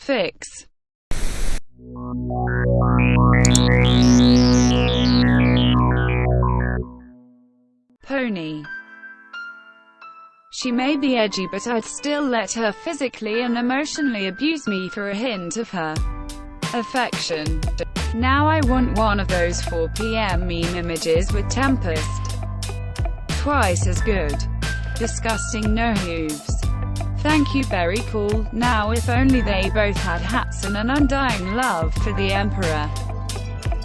fix. Pony. She may be edgy, but I'd still let her physically and emotionally abuse me for a hint of her affection. Now I want one of those 4 PM meme images with Tempest. Twice as good. Disgusting, no hooves. Thank you, very cool. Now if only they both had hats and an undying love for the Emperor.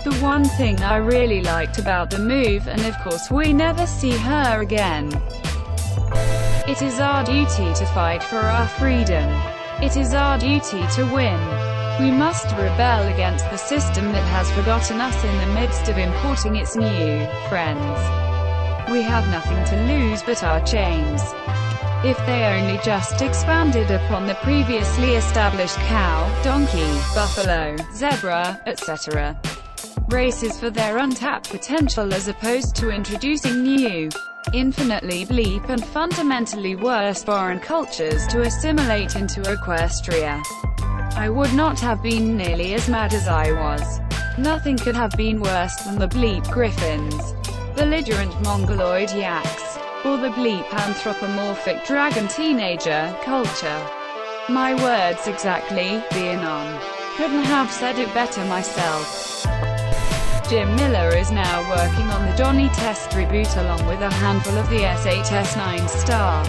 The one thing I really liked about the move, and of course we never see her again. It is our duty to fight for our freedom. It is our duty to win. We must rebel against the system that has forgotten us in the midst of importing its new friends. We have nothing to lose but our chains. If they only just expanded upon the previously established cow, donkey, buffalo, zebra, etc. races for their untapped potential as opposed to introducing new, infinitely bleep and fundamentally worse foreign cultures to assimilate into Equestria, I would not have been nearly as mad as I was. Nothing could have been worse than the bleep griffins, belligerent mongoloid yaks, or the bleep anthropomorphic dragon teenager culture. My words exactly, Beanon. Couldn't have said it better myself. Jim Miller is now working on the Johnny Test reboot along with a handful of the S8, S9 staff.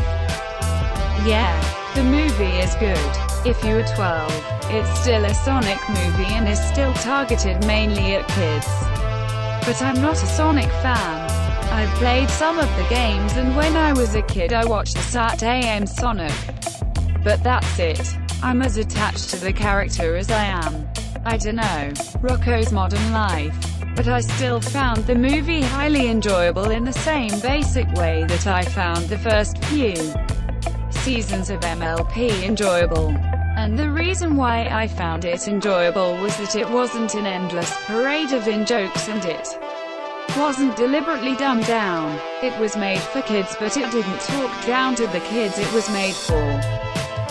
Yeah, the movie is good. If you were 12, it's still a Sonic movie and is still targeted mainly at kids. But I'm not a Sonic fan. I've played some of the games, and when I was a kid I watched the Sat.AM Sonic. But that's it. I'm as attached to the character as I am, I dunno, Rocco's Modern Life. But I still found the movie highly enjoyable in the same basic way that I found the first few seasons of MLP enjoyable. And the reason why I found it enjoyable was that it wasn't an endless parade of in-jokes, and it wasn't deliberately dumbed down. It was made for kids, but it didn't talk down to the kids it was made for.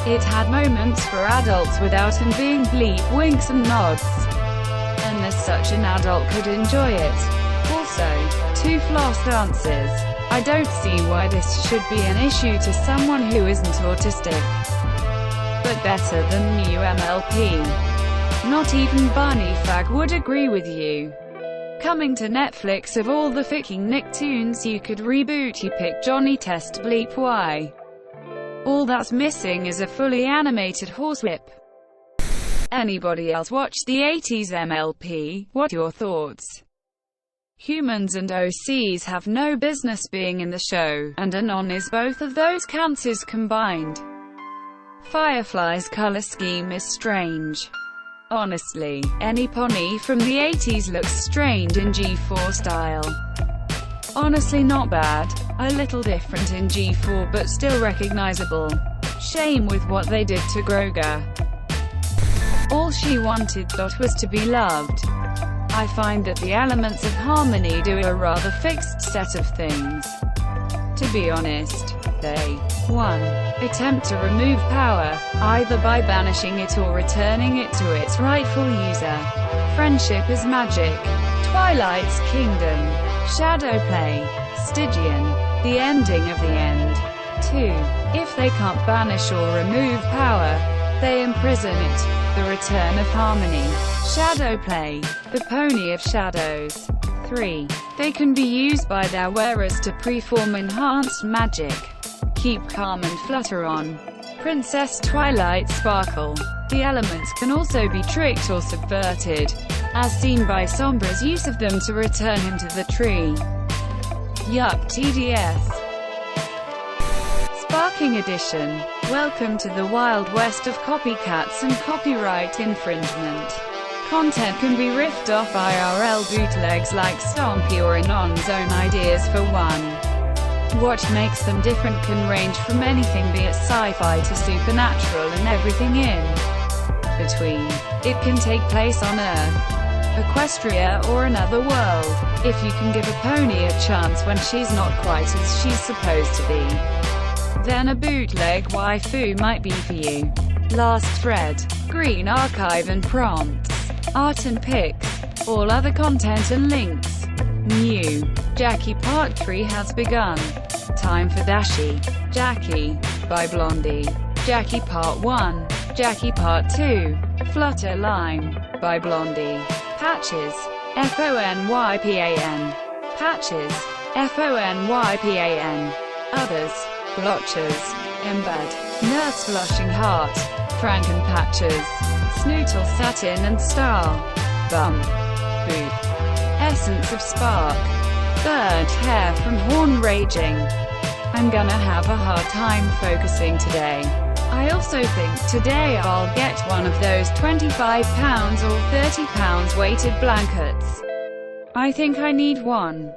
It had moments for adults without them being bleep winks and nods. And as such an adult could enjoy it. Also, 2 floss dances. I don't see why this should be an issue to someone who isn't autistic. But better than new MLP. Not even Barney Fag would agree with you. Coming to Netflix, of all the ficking Nicktoons you could reboot, you pick Johnny Test bleep. Why? All that's missing is a fully animated horsewhip. Anybody else watch the 80s MLP? What your thoughts? Humans and OCs have no business being in the show, and Anon is both of those cancers combined. Firefly's color scheme is strange. Honestly, any pony from the 80s looks strange in G4 style. Honestly not bad, a little different in G4 but still recognizable. Shame with what they did to Groga. All she wanted was to be loved. I find that the elements of harmony do a rather fixed set of things. To be honest, they 1. Attempt to remove power, either by banishing it or returning it to its rightful user. Friendship is magic. Twilight's Kingdom. Shadowplay. Stygian. The ending of the end. 2. If they can't banish or remove power, they imprison it. The return of harmony. Shadowplay. The pony of shadows. 3. They can be used by their wearers to preform enhanced magic. Keep calm and flutter on. Princess Twilight Sparkle. The elements can also be tricked or subverted, as seen by Sombra's use of them to return him to the tree. Yup, TDS. Sparking Edition. Welcome to the Wild West of copycats and copyright infringement. Content can be riffed off IRL bootlegs like Stompy or Anon's own ideas for one. What makes them different can range from anything, be it sci-fi to supernatural and everything in between. It can take place on Earth, Equestria, or another world, if you can give a pony a chance when she's not quite as she's supposed to be. Then a bootleg waifu might be for you. Last thread. Green archive and prompts. Art and pics. All other content and links. New. Jackie Part 3 has begun. Time for Dashi. Jackie. By Blondie. Jackie Part 1. Jackie Part 2. Flutter Line. By Blondie. Patches. FONYPAN. Patches. FONYPAN. Others. Blotches. Embed. Nurse Blushing Heart. Frankenpatches. Snootle Satin and Star. Bump. Boop. Essence of Spark. Burnt hair from Horn Raging. I'm gonna have a hard time focusing today. I also think today I'll get one of those 25 pounds or 30 pounds weighted blankets. I think I need one.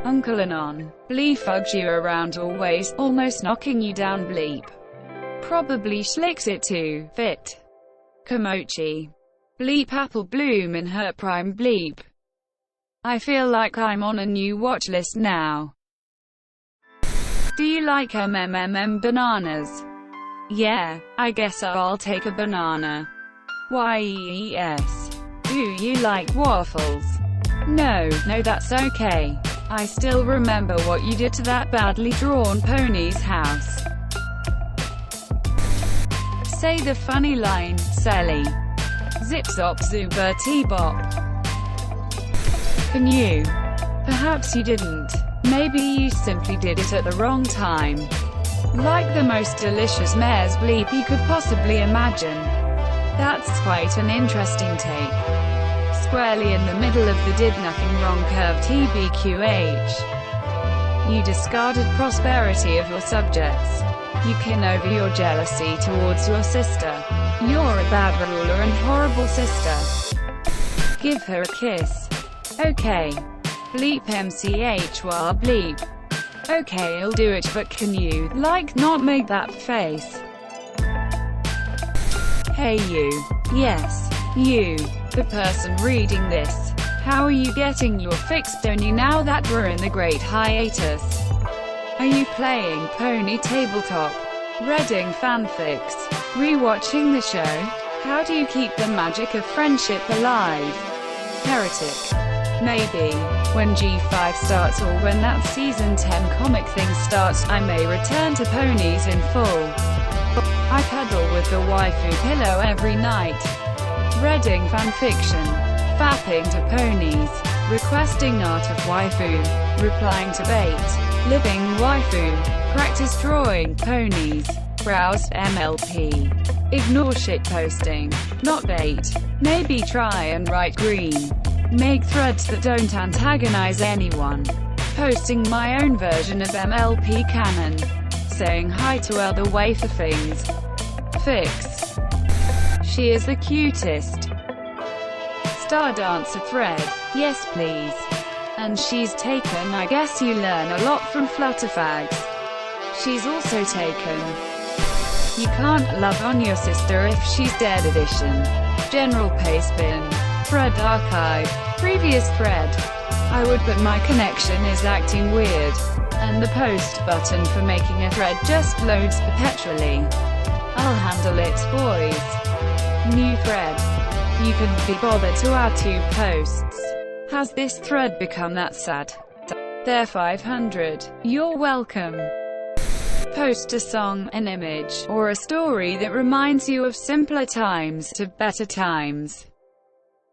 Uncle Anon. Bleep hugs you around always, almost knocking you down bleep. Probably schlicks it too, fit. Komochi. Bleep Apple Bloom in her prime bleep. I feel like I'm on a new watch list now. Do you like bananas? Yeah, I guess I'll take a banana. Yes. Do you like waffles? No, that's okay. I still remember what you did to that badly drawn pony's house. Say the funny line, Sally. Zip zop zuba t-bop. Can you? Perhaps you didn't. Maybe you simply did it at the wrong time. Like the most delicious mare's bleep you could possibly imagine. That's quite an interesting take. Squarely in the middle of the did nothing wrong curve TBQH. You discarded prosperity of your subjects. You kin over your jealousy towards your sister. You're a bad ruler and horrible sister. Give her a kiss. Okay. Bleep MCHWA bleep. Okay, I'll do it, but can you, not make that face? Hey you. Yes. You. The person reading this. How are you getting your fix only now that we're in the great hiatus? Are you playing Pony Tabletop? Reading fanfics? Rewatching the show? How do you keep the magic of friendship alive? Heretic. Maybe. When G5 starts or when that season 10 comic thing starts, I may return to ponies in full. I cuddle with the waifu pillow every night. Reading fanfiction. Fapping to ponies. Requesting art of waifu. Replying to bait. Living waifu. Practice drawing ponies. Browse MLP. Ignore shitposting. Not bait. Maybe try and write green. Make threads that don't antagonize anyone. Posting my own version of MLP canon. Saying hi to other waifu things. Fix. She is the cutest. Star Dancer thread. Yes please. And she's taken. I guess you learn a lot from Flutterfags. She's also taken. You can't love on your sister if she's dead edition. General Pastebin. Thread archive. Previous thread. I would, but my connection is acting weird. And the post button for making a thread just loads perpetually. I'll handle it, boys. New thread. You couldn't be bothered to add 2 posts. Has this thread become that sad? They're 500. You're welcome. Post a song, an image, or a story that reminds you of simpler times to better times.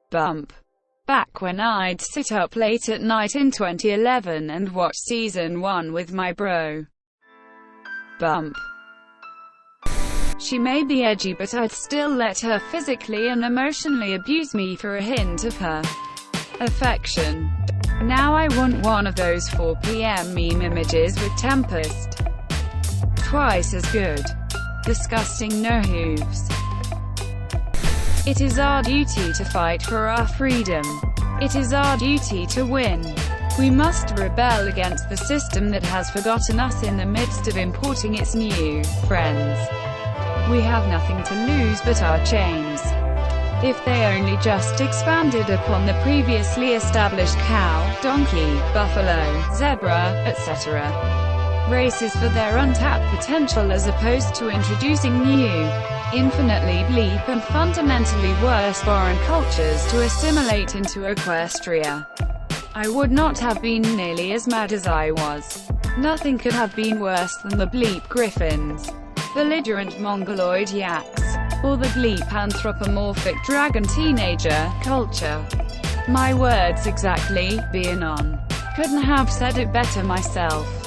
Bump. Back when I'd sit up late at night in 2011 and watch season 1 with my bro. Bump. She may be edgy, but I'd still let her physically and emotionally abuse me for a hint of her affection. Now I want one of those 4 PM meme images with Tempest. Twice as good. Disgusting no hooves. It is our duty to fight for our freedom. It is our duty to win. We must rebel against the system that has forgotten us in the midst of importing its new friends. We have nothing to lose but our chains. If they only just expanded upon the previously established cow, donkey, buffalo, zebra, etc. races for their untapped potential as opposed to introducing new, infinitely bleep and fundamentally worse foreign cultures to assimilate into Equestria. I would not have been nearly as mad as I was. Nothing could have been worse than the bleep griffins, belligerent mongoloid yaks, or the bleep anthropomorphic dragon teenager culture. My words exactly, Bianon. Couldn't have said it better myself.